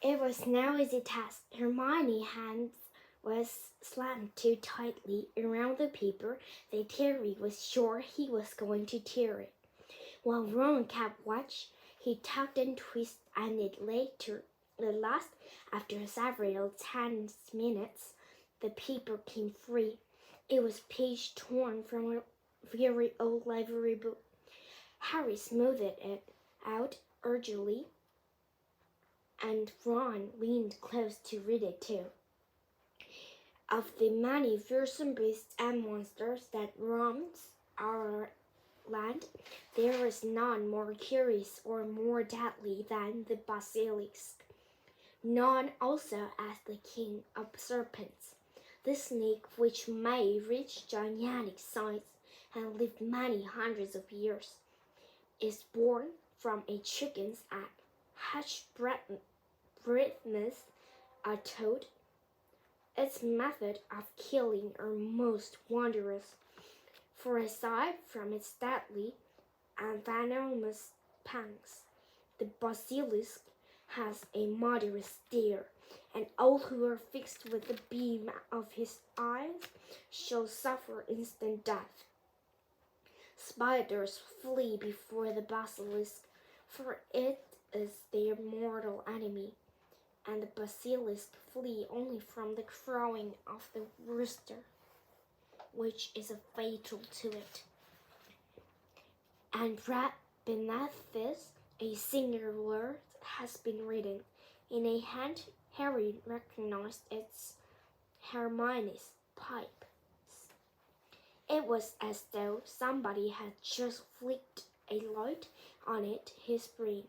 It was no easy task. Hermione's hands was slammed too tightly around the paper that Harry was sure he was going to tear it. While Ron kept watch, he tugged and twisted, and at last, after several tense minutes, the paper came free. It was page torn from a very old library book. Harry smoothed it out urgently, and Ron leaned close to read it too. Of the many fearsome beasts and monsters that roams our land, there is none more curious or more deadly than the basilisk. None also as the king of serpents. The snake, which may reach gigantic size and live many hundreds of years, is born from a chicken's egg, hatched breathless, a toad. Its method of killing are most wondrous, for aside from its deadly and venomous pangs, the basilisk has a murderous stare, and all who are fixed with the beam of his eyes shall suffer instant death. Spiders flee before the basilisk, for it is their mortal enemy, and the basilisk flee only from the crowing of the rooster, which is fatal to it. And right beneath this, a single word has been written. In a hand, Harry recognized its Hermione's pipe. It was as though somebody had just flicked a light on his brain.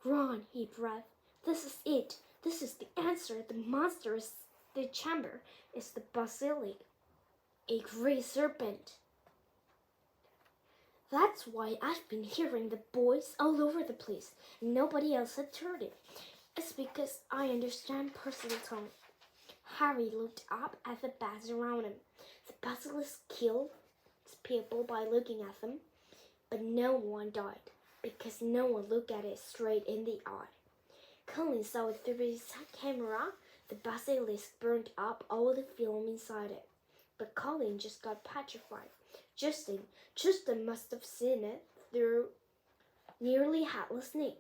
Ron, he breathed. This is it. This is the answer. The monster is the chamber. It's the basilisk. A great serpent. That's why I've been hearing the boys all over the place. Nobody else had heard it. It's because I understand personal tongue. Harry looked up at the bats around him. The basilisk killed people by looking at them, but no one died, because no one looked at it straight in the eye. Colin saw it through his camera. The basilisk burned up all the film inside it, but Colin just got petrified. Justin must have seen it through nearly headless Nick.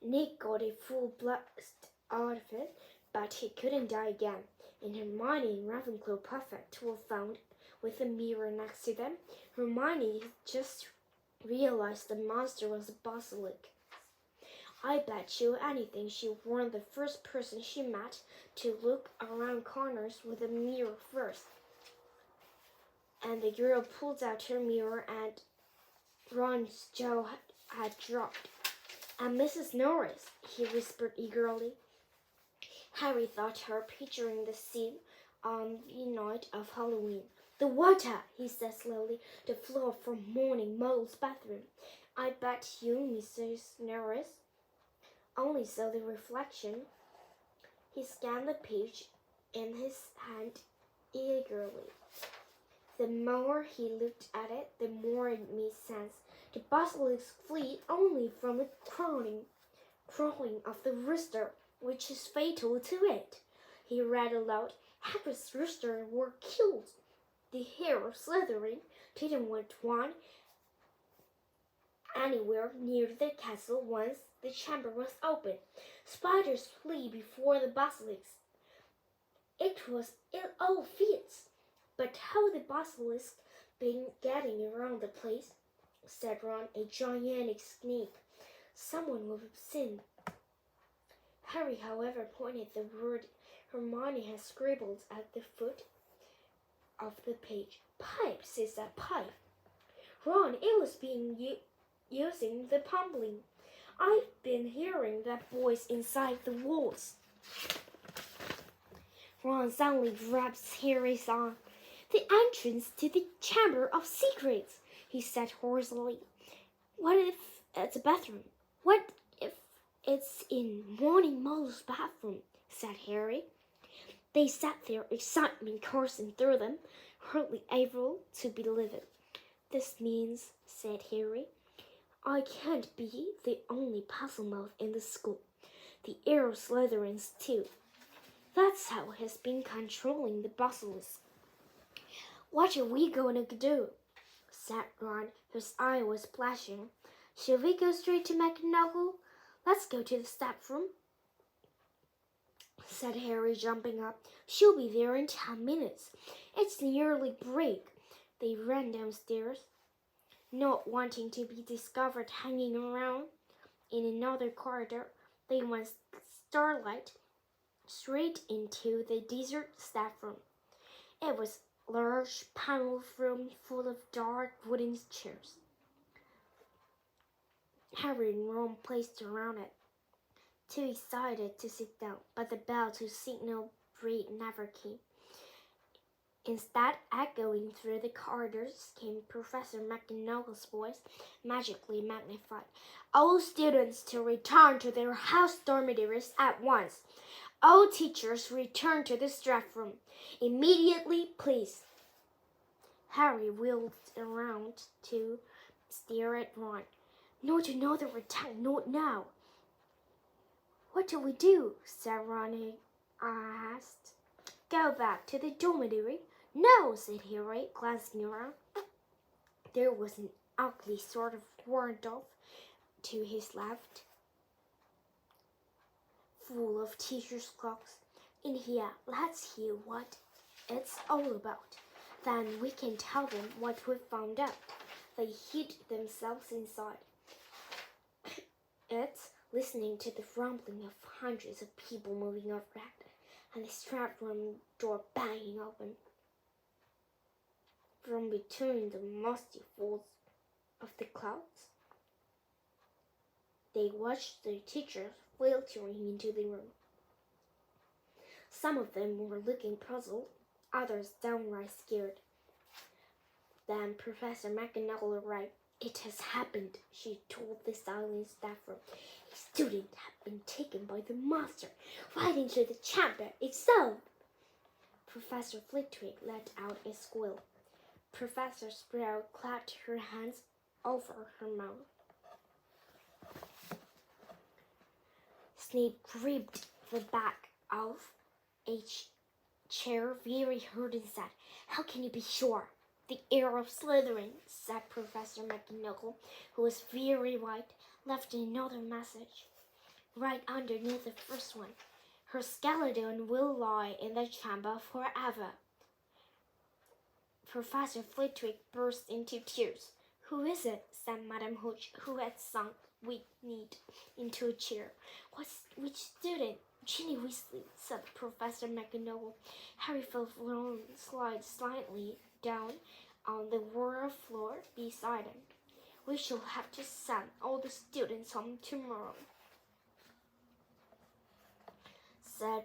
Nick got a full blast out of it, but he couldn't die again. And Hermione and Ravenclaw Perfect were found with a mirror next to them. Hermione just realized the monster was a basilisk. I bet you anything she warned the first person she met to look around corners with a mirror first. And the girl pulled out her mirror, and Ron's jaw had dropped. And Mrs. Norris, he whispered eagerly. Harry thought her picturing the scene on the night of Halloween. The water, he said slowly, the flow from Morning Mole's bathroom. I bet you, Mrs. Norris only saw the reflection. He scanned the page in his hand eagerly. The more he looked at it, the more it made sense. The basilisk flee only from the crowing of the rooster, which is fatal to it. He read aloud. Hagrid's rooster were killed. The hare of Slytherin didn't want one anywhere near the castle once the chamber was open. Spiders flee before the basilisk. It all fits. But how the basilisk been getting around the place? Said Ron, a gigantic snake. Someone would have seen. Harry, however, pointed the word Hermione had scribbled at the foot of the page. Pipe, says that pipe. Ron, it was being using the pumping. I've been hearing that voice inside the walls. Ron suddenly grabbed Harry's arm. The entrance to the Chamber of Secrets, he said hoarsely. What if it's a bathroom? What if it's in Morning Mole's bathroom? Said Harry. They sat there, excitement coursing through them, hardly able to believe it. This means, said Harry, I can't be the only puzzle mouth in the school. the arrow Slytherins too. That's how he's been controlling the basilisk. What are we going to do? Said Ron, whose eye was flashing. Should we go straight to McGonagall? Let's go to the staff room, said Harry, jumping up. She'll be there in 10 minutes. It's the early break. They ran downstairs, not wanting to be discovered hanging around in another corridor. They went starlight straight into the desert staff room. It was a large paneled room full of dark wooden chairs. Harry and Ron placed around it, too excited to sit down, but the bell to signal break never came. Instead, echoing through the corridors came Professor McGonagall's voice, magically magnified. All students to return to their house dormitories at once. All teachers return to the staff room. Immediately, please. Harry wheeled around to stare at Ron. Not another attack, not now. What do we do? Said Ron asked. Go back to the dormitory? No, said Harry, glancing around. There was an ugly sort of wardrobe to his left, full of teachers' clocks. In here, let's hear what it's all about. Then we can tell them what we've found out. They hid themselves inside. It's listening to the rumbling of hundreds of people moving around and the staff room door banging open. From between the musty folds of the clouds, they watched the teachers filtering into the room. Some of them were looking puzzled, others downright scared. Then Professor McGonagall arrived. It has happened, she told the silent staff room. A student had been taken by the monster right into the chamber itself. Professor Flitwick let out a squeal. Professor Sprout clapped her hands over her mouth. Snape gripped the back of a chair very hard and said, How can you be sure? The heir of Slytherin, said Professor McGonagall, who was very white, left another message right underneath the first one. Her skeleton will lie in the chamber forever. Professor Flitwick burst into tears. Who is it? Said Madame Hooch, who had sunk weak-kneed into a chair. Which student? Ginny Weasley, said Professor McGonagall. Harry felt Ron slide slightly down on the warm floor beside him. We shall have to send all the students home tomorrow, said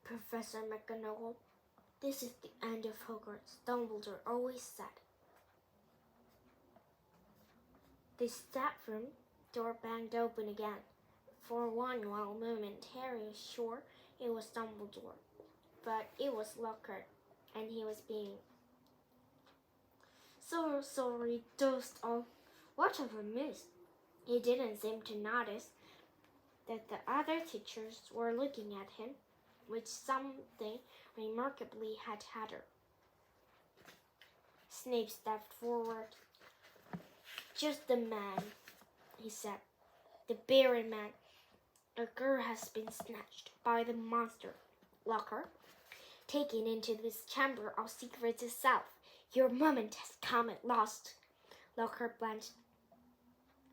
Professor McGonagall. This is the end of Hogwarts, Dumbledore always said. The staff room door banged open again. For one wild moment, Harry was sure it was Dumbledore, but it was Lockhart, and he was being so sorry, dozed off. What of a miss? He didn't seem to notice that the other teachers were looking at him with something remarkably had-hatter. Snape stepped forward. Just the man, he said. The very man. A girl has been snatched by the monster, Lockhart, taken into this chamber of secrets itself. Your moment has come at last. Lockhart blanched.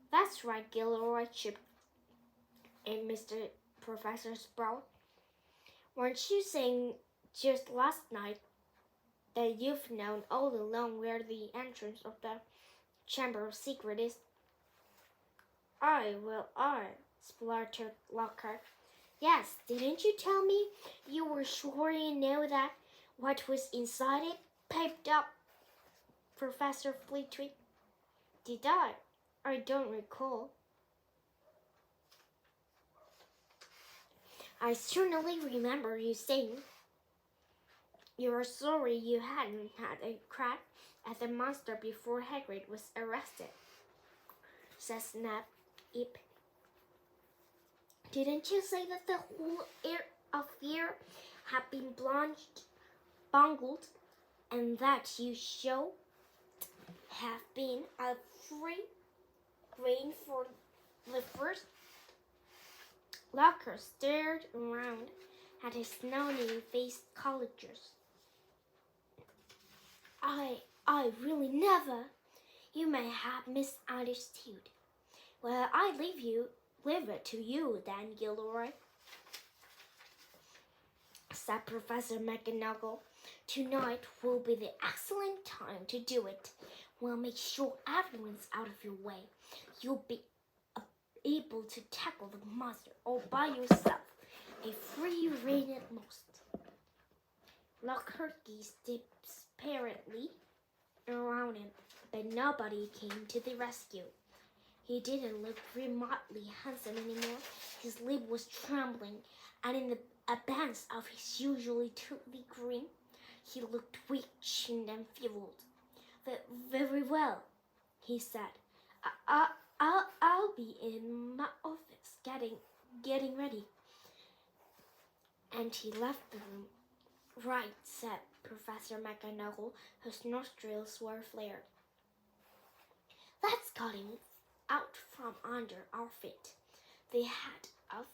That's right, Gilderoy chipped in Mr. Professor Sprout. Weren't you saying just last night that you've known all along where the entrance of the Chamber of Secrets is? I spluttered Lockhart. Yes, didn't you tell me you were sure you knew that what was inside it? Piped up Professor Flitwick. Did I? I don't recall. I certainly remember you saying you were sorry you hadn't had a crack at the monster before Hagrid was arrested, said Snape. Didn't you say that the whole affair had been bungled, and that you should have been a free rein for the first? Locker stared around at his snowy-faced colleagues. I really never. You may have misunderstood. Well, I leave it to you, then, Gilroy, said Professor McGonagall. Tonight will be the excellent time to do it. We'll make sure everyone's out of your way. You'll be able to tackle the monster all by yourself, a free rein at most. Lockhart gazed desperately around him, but nobody came to the rescue. He didn't look remotely handsome anymore. His lip was trembling, and in the absence of his usually toothly grin, he looked weak-chinned and feeble. Very well, he said. I'll be in my office getting ready. And he left the room. Right, said Professor McGonagall, whose nostrils were flared. Let's cut him out from under our feet. The head of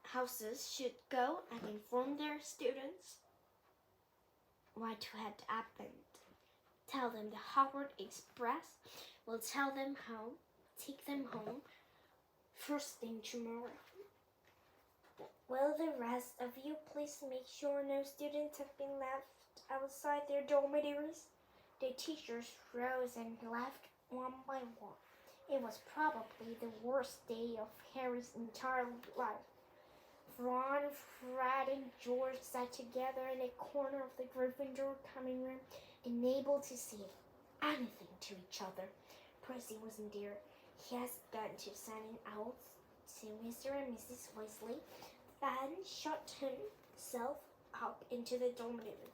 houses should go and inform their students what had happened. Tell them the Hogwarts Express will take them home first thing tomorrow. Will the rest of you please make sure no students have been left outside their dormitories? The teachers rose and left one by one. It was probably the worst day of Harry's entire life. Ron, Fred, and George sat together in a corner of the Gryffindor common room, unable to say anything to each other. Percy wasn't there. He had gone to sending out to Mr. and Mrs. Weasley, then shut himself up into the dormitory.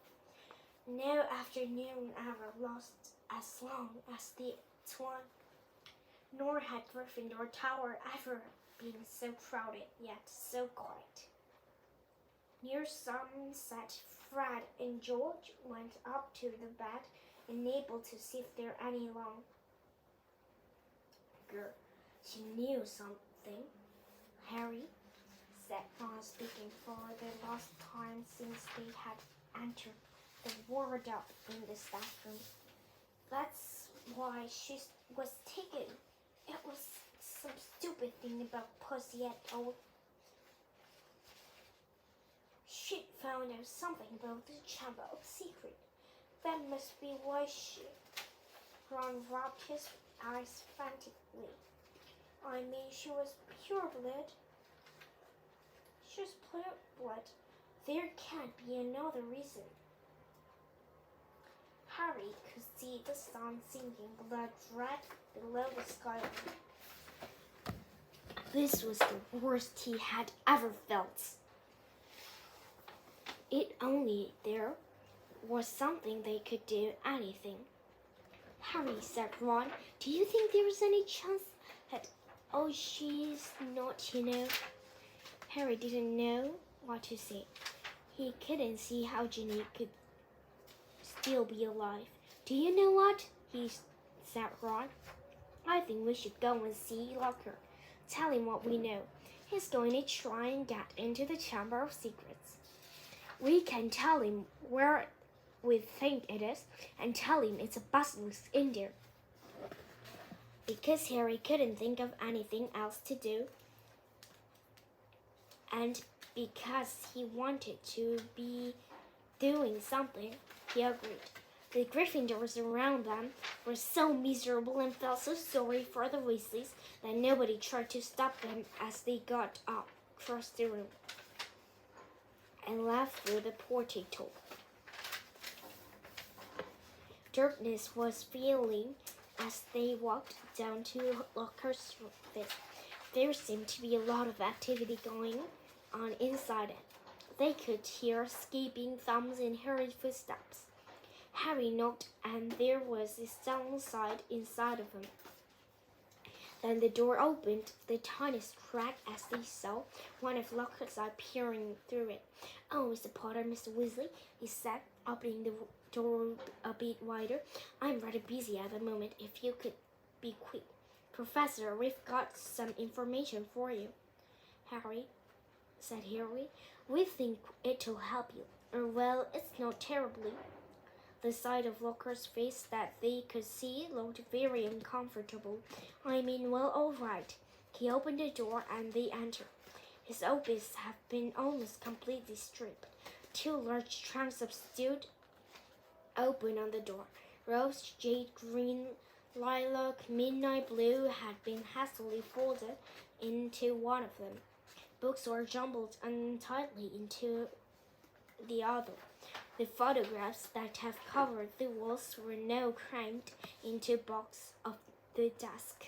No afternoon ever lost as long as the one, nor had Gryffindor Tower ever been so crowded yet so quiet. Near sunset, Fred and George went up to the bed, unable to sit there any longer. She knew something. Harry, said Ron, speaking for the last time since they had entered the ward up in the staff room. That's why she was taken. It was some stupid thing about Pussy at all. She'd found out something about the Chamber of Secrets. That must be why she... Ron rubbed his eyes frantically. I mean, she was pure blood. She's pure blood. There can't be another reason. Harry could see the sun sinking blood red below the sky. This was the worst he had ever felt. If only there was something they could do, anything. Harry, said Ron, do you think there is any chance that... Oh, she's not, you know. Harry didn't know what to say. He couldn't see how Ginny could still be alive. Do you know what? Said Ron. I think we should go and see Locker. Tell him what we know. He's going to try and get into the Chamber of Secrets. We can tell him where we think it is and tell him it's a basilisk in there. Because Harry couldn't think of anything else to do, and because he wanted to be doing something, he agreed. The Gryffindors around them were so miserable and felt so sorry for the Weasleys that nobody tried to stop them as they got up across the room and left through the portico. Darkness was falling as they walked down to Locker's office. There seemed to be a lot of activity going on inside it. They could hear skipping thumbs and hurried footsteps. Harry knocked, and there was a sound inside of him. Then the door opened the tiniest crack as they saw one of Locker's eye peering through it. "Oh, Mr. Potter, Mr. Weasley," he said, opening the door a bit wider. "I'm rather busy at the moment. If you could be quick." "Professor, we've got some information for you." "Harry," said Harry, "we think it'll help you." "Well, it's not terribly." The side of Locker's face that they could see looked very uncomfortable. "I mean, well, all right." He opened the door and they entered. His office had been almost completely stripped. Two large trunks of stood open on the door. Rose, jade green, lilac, midnight blue had been hastily folded into one of them. Books were jumbled untidily into the other. The photographs that have covered the walls were now crammed into a box of the desk.